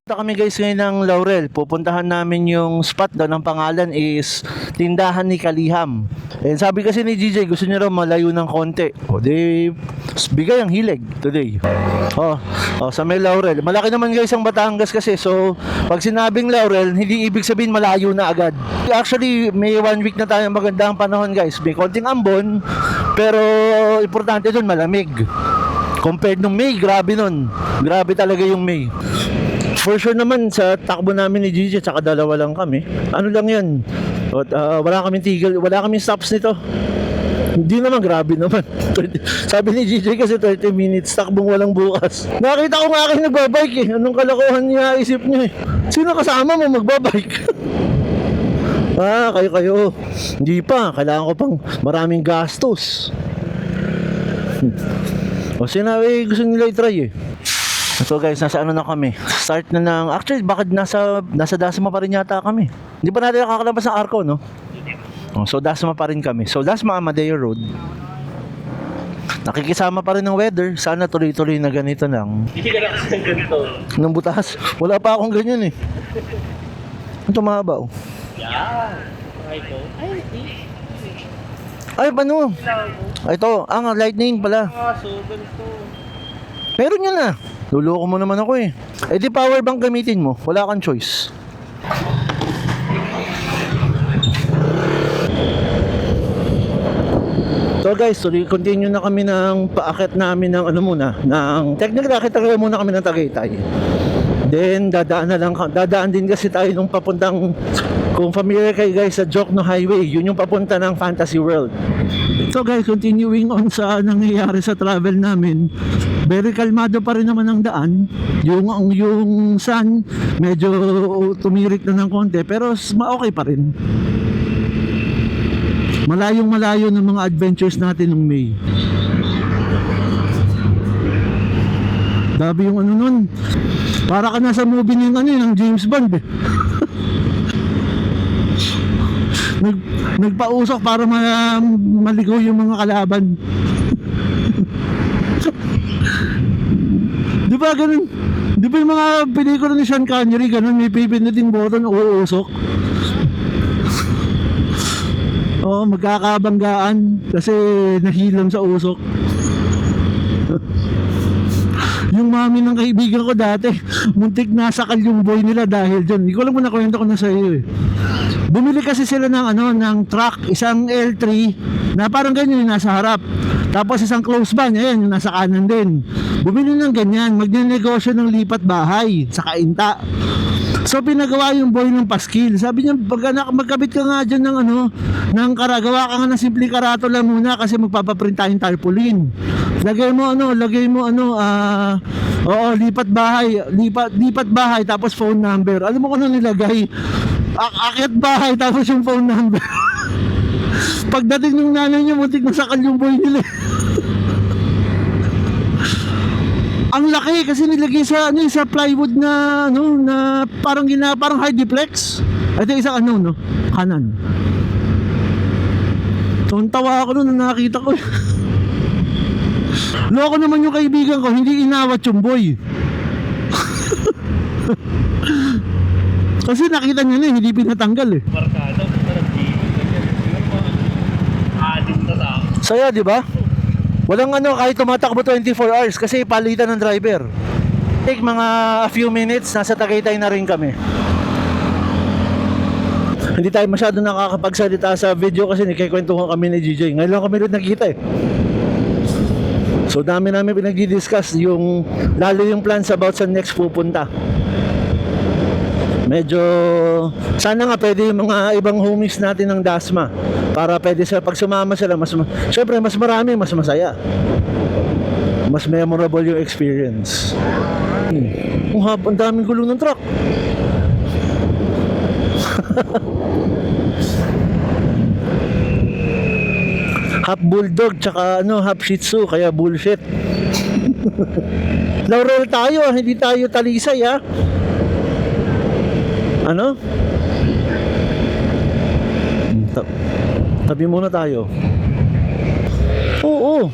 Punta kami guys ngayon ng Laurel. Pupuntahan namin yung spot daw ng pangalan is Tindahan ni Kaliham. And sabi kasi ni GJ gusto niya raw malayo ng konti. O di bigay ang hilig today. Sa may Laurel. Malaki naman guys ang Batangas kasi. So pag sinabing Laurel, hindi ibig sabihin malayo na agad. Actually may 1 week na tayong magandang panahon guys. May konting ambon pero importante dun malamig. Compared nung May, grabe nun. Grabe talaga yung May. For sure naman sa takbo namin ni Gigi tsaka dalawa lang kami. Ano lang yan? Wala kaming tigil, wala kaming stops nito. Hindi naman, grabe naman. Sabi ni Gigi kasi 30 minutes takbong walang bukas. Nakita ko nga kayo nagbabike eh. Anong kalokohan niya isip niya eh. Sino kasama mo magbabike? Kayo. Hindi pa, kailangan ko pang maraming gastos. Sinabi gusto nila i-try eh. So guys, nasa ano na kami. Start na ng, actually bakit nasa Dasma pa rin yata kami. Hindi pa natin nakakalabas ng Arco, no? So Dasma pa rin kami. So Dasma Amadeo Road. Nakikisama pa rin ng weather. Sana tuloy-tuloy na ganito lang. Hindi ka na kasi ng ganito. Nung butas, wala pa akong ganyan eh. Ang tumaba oh. Yan. Ito. Ay, paano? Ito, lightning pala. So ganito. Meron yun ah. Luloko mo naman ako eh. Di power bank gamitin mo. Wala kang choice. So guys, continue na kami ng paakit namin ng technically akit muna kami ng Tagaytay. Then dadaan din kasi tayo nung papuntang, kung familiar kayo guys sa Jokno Highway, yun yung papunta ng Fantasy World. So guys, continuing on sa nangyayari sa travel namin, very kalmado pa rin naman ang daan. Yung sun medyo tumirik na ng konti pero okay pa rin. Malayo ng mga adventures natin nung May. Dabi yung nun. Para ka nasa movie ng James Bond eh. Nagpausok para maligaw yung mga kalaban. Di ba ganun? Di ba yung mga pelikula ni Sean Connery ganun, may pipindutin button, uusok? Magkakabanggaan kasi nahilam sa usok. Yung mami ng kaibigan ko dati, muntik nasakal yung boy nila dahil dyan. Hindi ko lang muna kwento ko na sa iyo eh. Bumili kasi sila ng truck, isang L3 na parang ganyan yung nasa harap. Tapos isang close van, ayan, yung nasa kanan din. Bumili ng ganyan, magnenegosyo ng lipat bahay sa Kainta. So pinagawa yung boy ng paskil. Sabi niya, pag magkabit ka nga dyan ng gawa ka nga ng simpleng karato lang muna kasi magpapaprint tayong tarpaulin. Lagay mo lipat bahay tapos phone number. Alam mo kung ano nilagay? Akyat bahay tapos yung phone number. Pagdating ng nanay niya, muntik masakal yung boy nila. Ang laki kasi nilagay sa sa plywood na parang high duplex. Ito isang kanan. Tawa ako nung nakita ko. Loko naman yung kaibigan ko, hindi inawat yung boy. Kasi nakita niya na hindi pinatanggal eh. Markado, parang adik na tao. Saya, di ba? Walang kahit tumatakbo 24 hours kasi palitan ng driver. Take mga a few minutes, nasa Tagaytay na rin kami. Hindi tayo masyado nakakapagsalita sa video kasi nakikwentuhan kami ni GJ. Ngayon lang kami rin nakita eh. So dami namin pinag-discuss lalo yung plans about sa next pupunta. Medyo sana nga pwede yung mga ibang homies natin ng Dasma para pwede pag sumama sila syempre mas marami, mas masaya, mas memorable yung experience. Ang daming gulong ng truck. Half bulldog tsaka half shih tzu kaya bullshit. Laurel tayo, hindi tayo Talisay ha. Tabi muna tayo. Oo,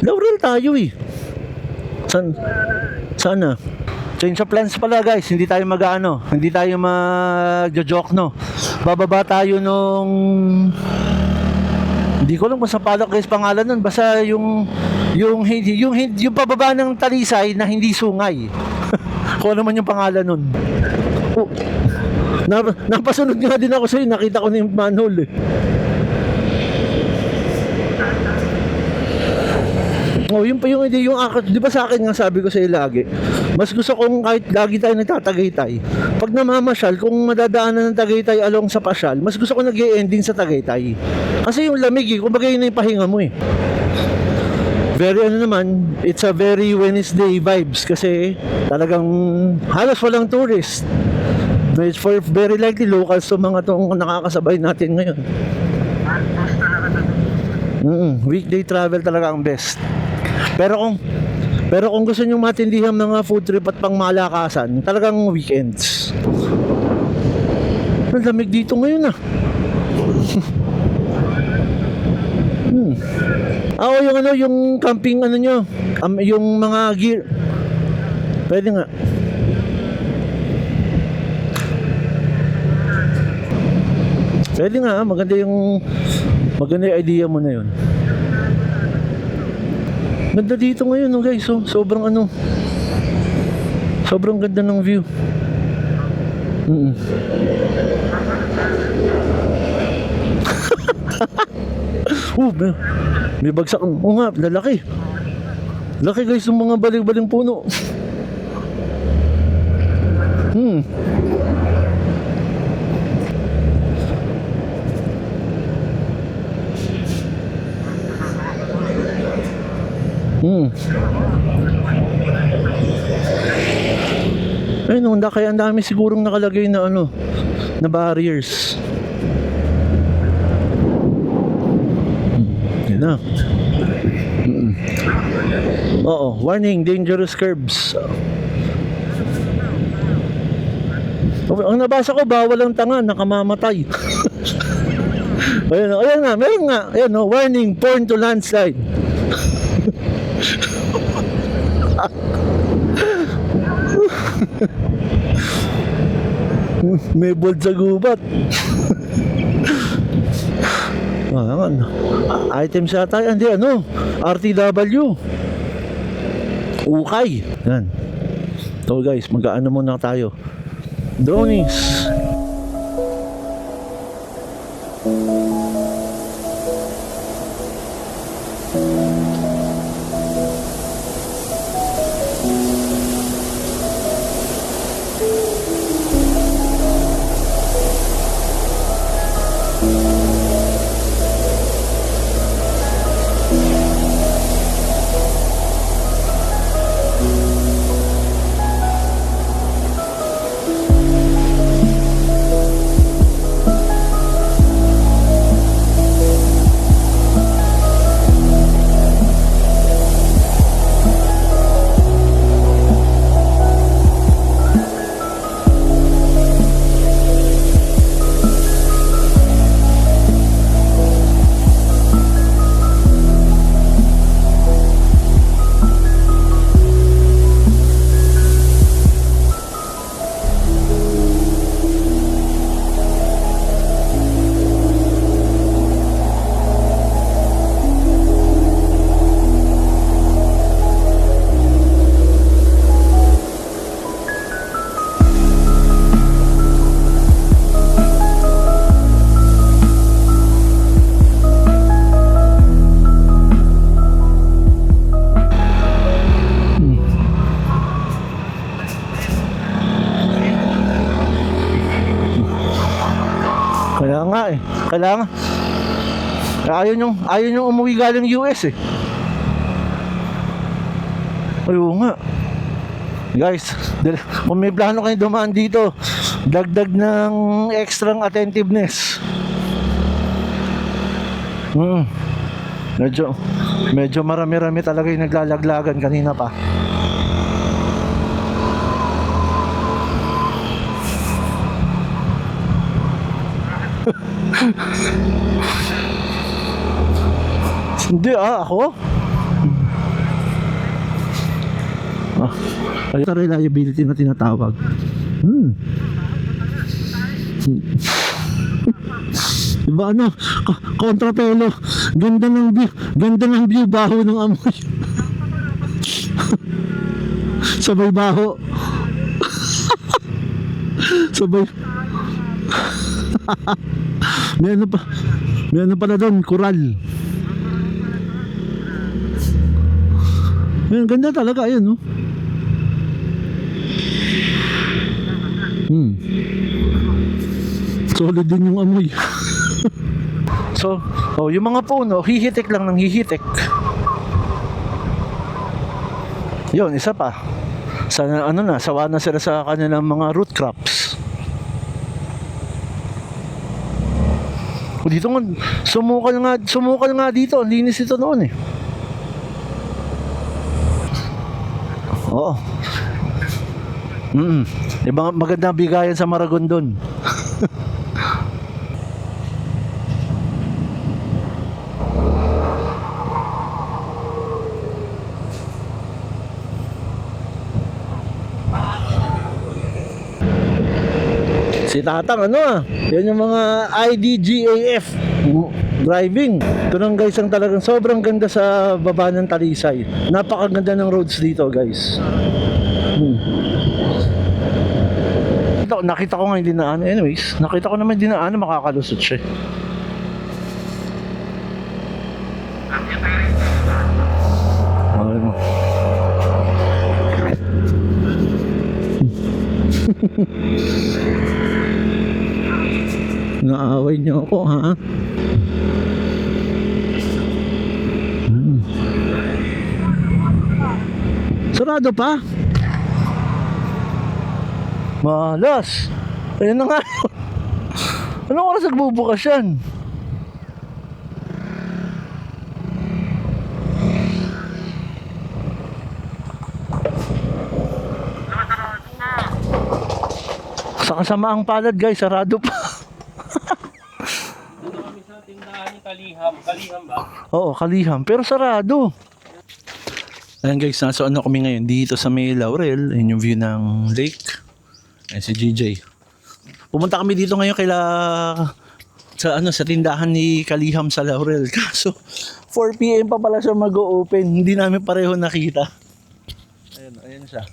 Laurel tayo eh. Sana Change of plans pala guys, hindi tayo hindi tayo mag-joke no. Bababa tayo nung hindi ko alam kung sa palak guys pangalan nun, basta yung pababa ng Talisay na hindi sungay. Kung ano man yung pangalan nun. Oh, napasunod nga din ako sa'yo, nakita ko na yung manhole eh. Oh, yun pa yung idea, di ba sa akin nga sabi ko sa'yo lagi, mas gusto kong kahit lagi tayo nagtatagaytay, pag namamasyal, kung madadaanan ng Tagaytay along sa pasyal, mas gusto ko nag-i-ending sa Tagaytay. Kasi yung lamig eh, kumbaga yun na yung pahinga mo eh. Very it's a very Wednesday vibes kasi talagang halos walang tourist. It's for very likely locals so mga tong nakakasabay natin ngayon. Weekday travel talaga ang best. Pero kung gusto nyo matindihan mga food trip at pangmalakasan, talagang weekends. Ang lamig dito ngayon ah. Yung camping nyo, yung mga gear. Pwede nga. Pwede nga, maganda yung idea mo na yun. Ganda dito ngayon guys, sobrang sobrang ganda ng view. May bagsak. Nga, lalaki. Laki guys yung mga baling-baling puno. Ayun, kaya ang dami sigurong nakalagay na na barriers. Yan na. Oo, warning, dangerous curbs. Ang nabasa ko, bawal ang tanga, nakamamatay. Meron nga. Ayan, warning, prone to landslide. May bold sa gubat. Items yata, hindi RTW. Ukay. Yan. So guys, mag-aano muna tayo. Dronies. Kaya nga eh. Kailangan. Ayaw nyung umuwi galing US eh. Ayaw nga. Guys, kung may plano kayo dumaan dito, dagdag ng extra attentiveness. Medyo marami-rami talaga yung naglalaglagan kanina pa. Hindi ako. Ayun sa reliability na tinatawag. Diba ano, kontrapelo, ganda ng view, baho ng amoy. Sabay baho. Sabay. May ano pala doon, kural. Ayun, ganda talaga, ayun, no? Solid din yung amoy. So, yung mga puno, hihitik lang ng hihitik. Yun, isa pa. Sawa na sila sa kanilang mga root crops. Dito nga, sumukal nga dito. Ang linis ito noon eh. Oo. Ibang maganda bigayan sa Maragondon. Si Tatang yan yung mga IDGAF driving. Ito nang guys ang talagang sobrang ganda sa baba ng Talisay. Napakaganda ng roads dito guys. Nakita ko nga yung dinaan. Anyways, nakita ko naman yung dinaan, makakalusot siya. Ano? Naaway niyo ako, ha? Sarado pa? Malas. Ayun na nga. Anong oras nagbubukas yan? Sa kasamaang palad guys, sarado pa. Dito kami sa tindahan ni Kaliham. Kaliham ba? Oo, Kaliham. Pero sarado. Ayan guys, nasa kami ngayon? Dito sa May Laurel. Ayan yung view ng lake. Ayan si GJ. Pumunta kami dito ngayon sa tindahan ni Kaliham sa Laurel. Kaso 4 PM pa pala siya mag-o-open. Hindi namin pareho nakita. Ayan siya.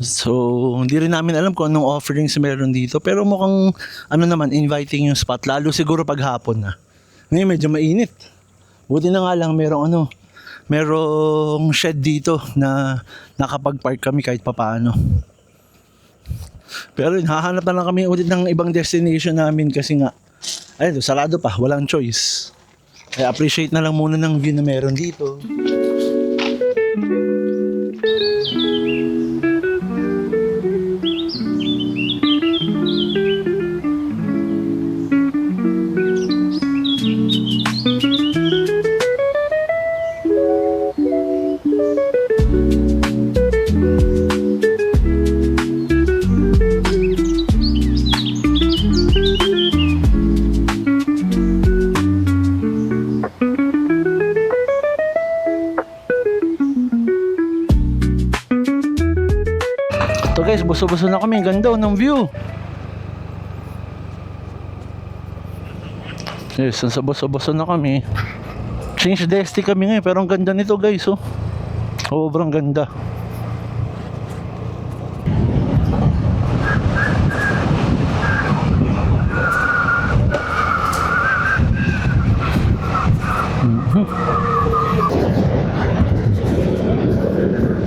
So, hindi rin namin alam kung anong offerings meron dito. Pero mukhang, inviting yung spot. Lalo siguro pag hapon na. Ngayon medyo mainit. Buti na nga lang merong shed dito na nakapag-park kami kahit papaano. Pero hahanap na lang kami ulit ng ibang destination namin kasi nga, sarado pa, walang choice. Kaya appreciate na lang muna ng view na meron dito. So guys, buso-buso na kami. Ganda ng view. Yes, nasa buso-buso na kami. Change desti kami ngayon. Pero ang ganda nito guys, oh. Sobrang ganda.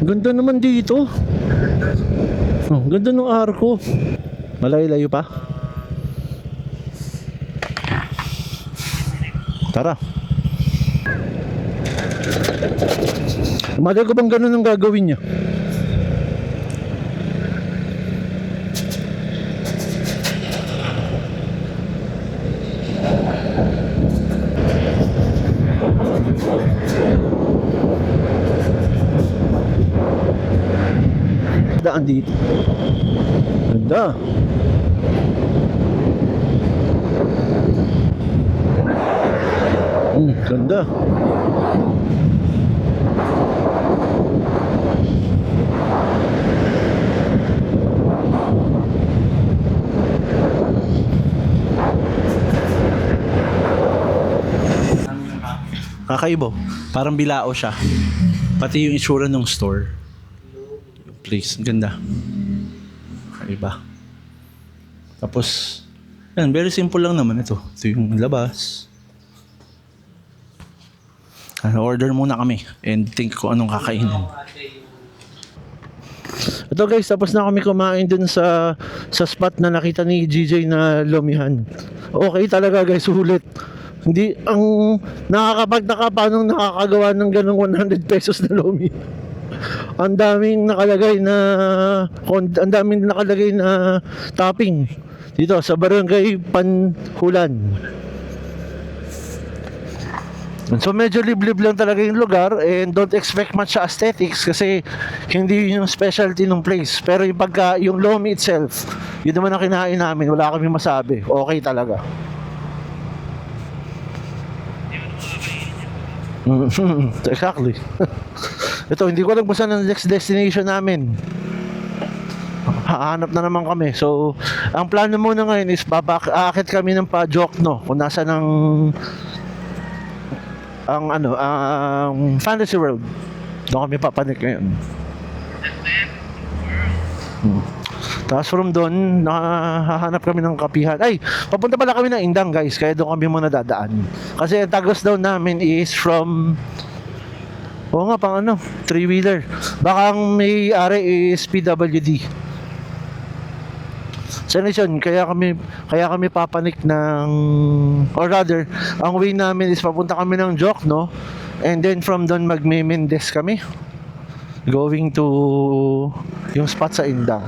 Ganda naman dito. Oh, ganda ng arko. Malayo-layo pa. Tara. Umagal ko bang ganun ang gagawin niya? Daan dito. Ganda. Ganda. Kakaibo. Parang bilao siya. Pati yung itsura ng store. Place. Ganda. Kakaiba. Tapos, yan, very simple lang naman ito. Ito yung labas. Order muna kami and think ko anong kakainin. Ito guys, tapos na kami kumain dun sa spot na nakita ni GJ na lomihan. Okay talaga guys, sulit. Hindi, ang nakakapagtaka paano nakakagawa ng ganong 100 pesos na lomi. Ang daming nakalagay na topping dito sa Barangay Panhulan. So medyo liblib lang talaga yung lugar and don't expect much sa aesthetics kasi hindi yun yung specialty ng place. Pero yung lomi itself, yun naman ang kinain namin, wala kami masabi. Okay talaga. Exactly. Ito, hindi ko alam kung saan ang next destination namin. Hahanap na naman kami. So, ang plano muna ngayon is aakit kami ng Pajokno kung nasa ng ang Fantasy World. Doon kami papanik ngayon. Tapos from doon, hahanap kami ng kapihan. Ay, papunta pala kami ng Indang guys, kaya doon kami muna dadaan. Kasi ang tagos daw namin is from pang 3-wheeler. Baka ang may-ari is PWD. So yun, kaya kami papanik ng, or rather, ang way namin is papunta kami ng Jokno, and then from doon magme-Mendes kami. Going to yung spot sa Indang.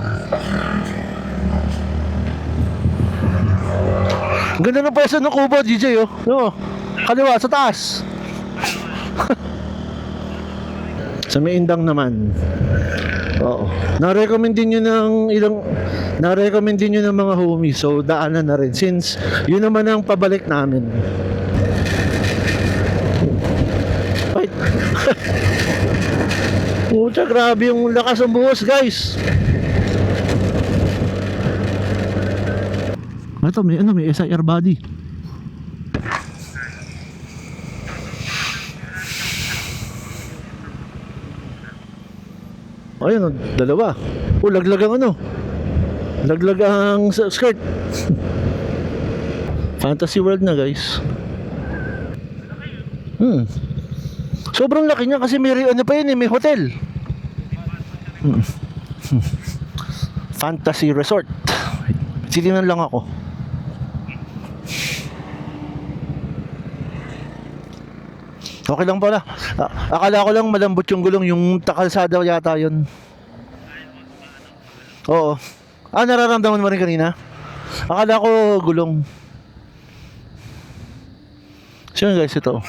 Ang ganda ng pwesto ng Kubo, DJ, oh. No, kaliwa, sa taas. Sa may Indang naman. Oo. Na-recommend din yun ng mga homies. So, daanan na rin. Since, yun naman ang pabalik namin. Wait. Pucha, grabe yung lakas ng buhos, guys. Ito, may SIR body. Ayun, dalawa. Laglag ang laglag ang skirt. Fantasy World na guys. Sobrang laki niya kasi may may hotel. Fantasy Resort. Titingnan lang ako. Okay lang pala. Akala ko lang malambot yung gulong, yung takalsada yata yun. Oo. Nararamdaman mo rin kanina? Akala ko gulong. So guys, ito.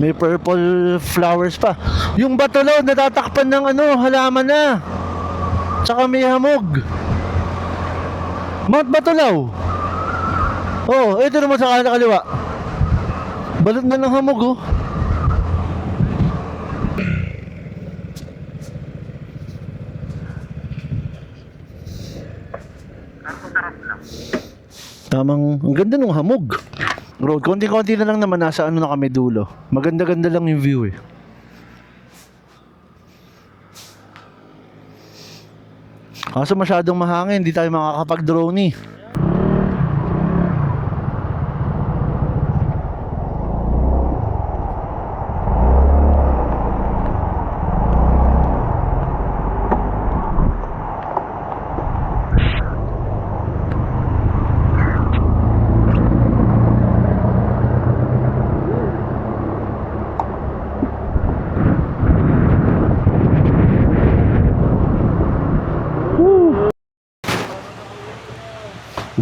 May purple flowers pa. Yung batulaw natatakpan ng halaman na. Tsaka may hamog. Mount Batulaw. Oh, ito naman sa kanan kaliwa. Balot na ng hamog, oh. Tamang, ang ganda ng hamog. Road, konti-konti na lang naman, nasa na kami dulo. Maganda-ganda lang yung view, eh. Kaso masyadong mahangin, hindi tayo makakapag-drone, eh.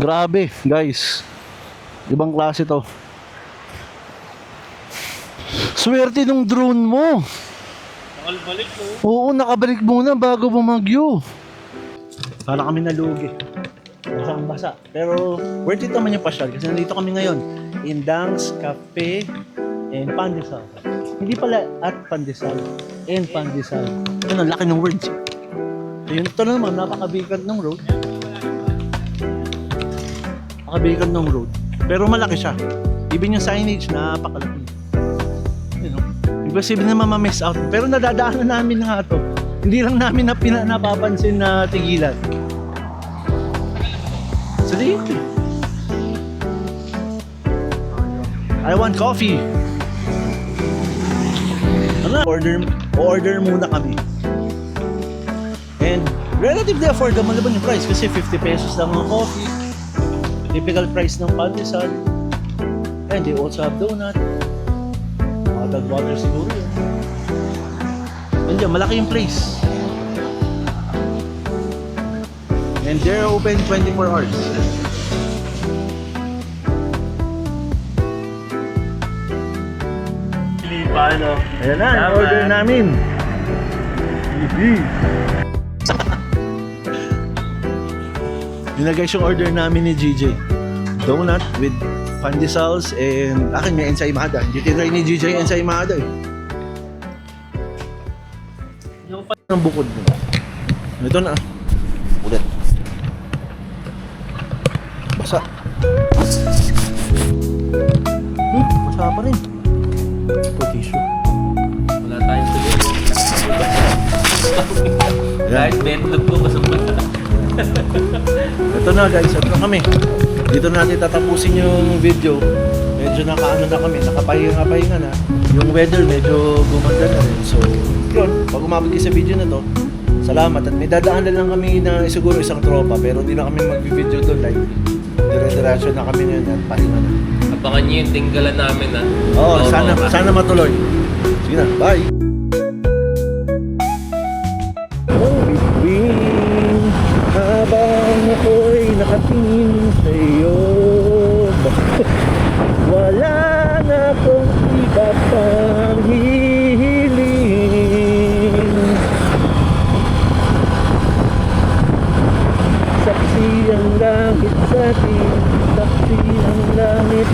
Grabe, guys. Ibang klase to. Swerte nung drone mo. Nakalbalik mo. Oo, nakabalik muna bago bumagyo. Para kami nalugi. Basang-basa. Pero worth it naman yung pasyal kasi nandito kami ngayon. Indang's Cafe and pandesal. Hindi pala at pandesal and pandesal. Yun ang laki ng words. Ayun, ito naman, napakabigat ng road. Napakabigat ng road. Pero malaki siya. Even yung signage, napakalaki. You know, ibig sabihin naman ma-miss out. Pero nadadaanan namin na nga ito. Hindi lang namin napapansin na tigilan. Sige. I want coffee. Ano? Order muna kami. And relatively affordable naman yung price kasi 50 pesos lang ng coffee. Typical price ng pandesal. And they also have donut. Mga dog water siguro yun. And yun, malaki yung place. And they're open 24 hours. Paano? Ayan na, Tama. order namin. Yun na guys yung order namin ni GJ. Donut with pandesals and akin may ensaymada. Hindi tinry ni GJ yung ensaymada eh. Yung pa... Ang bukod mo. Ito na. Ulit. Basa. Basa pa rin. Ito tissue. Wala tayong tuloy. Kahit betlog ko, masumpa na. Ito na guys, ito na kami. Dito natin tatapusin yung video. Medyo nakaano na kami, nakapahinga na. Yung weather medyo gumanda na rin. So, yun, pag umabot kayo sa video na to, salamat. At may dadaanan lang kami na siguro isang tropa, pero hindi na kami mag-video doon live. Dire-diretso na kami na yun at pahinga na. Abangan nyo yung tinggalan namin ha. Oo, sana matuloy. Sige na, bye! Between, habang ako'y nakatingin sa iyo, wala na akong iba pang hihiling. Saksi ang langit sa atin, saksi ang langit